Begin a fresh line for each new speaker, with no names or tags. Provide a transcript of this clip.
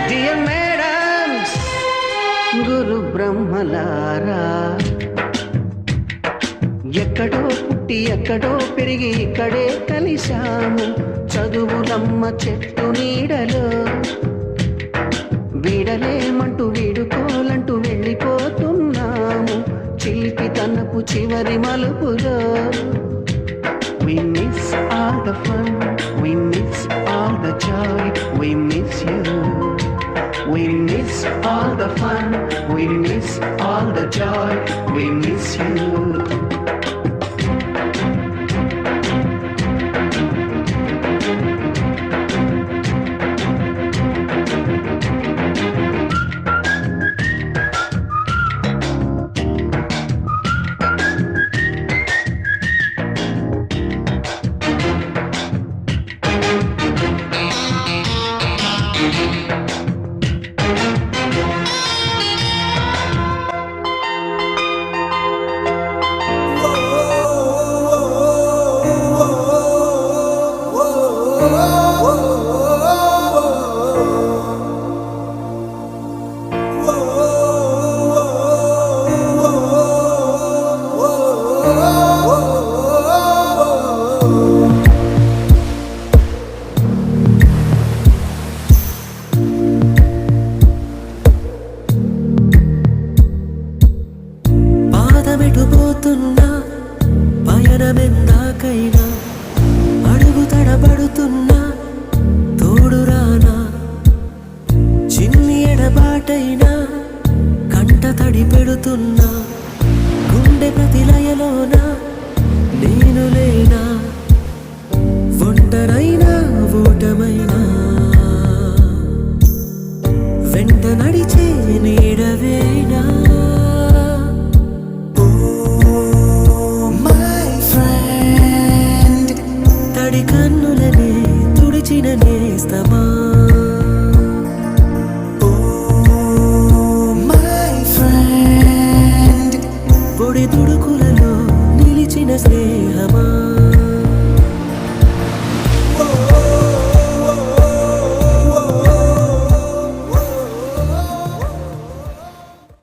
Dear madams, గురు బ్రహ్మలారా, ఎక్కడో పుట్టి ఎక్కడో పెరిగి ఇక్కడే కలిశాము చదువులమ్మ చెట్టు నీడలో. వీడలేమంటూ వీడుకోలంటూ వెళ్ళిపోతున్నాము చిలిపి తనపు చివరి మలుపులో. We miss all the fun, we miss all the joy, we miss you. We miss all the fun, we miss all the joy, we miss you.
పాదమెటుపోతున్నా పయనమెందాకైనా అడుగు తడబడుతున్నా తోడురానా, చిన్ని ఎడబాటైనా కంట తడి పెడుతున్నా గుండె ప్రతిలయలోన నేను లేనా, ఒంటరైనా ఓటమైనా వెంట నడిచి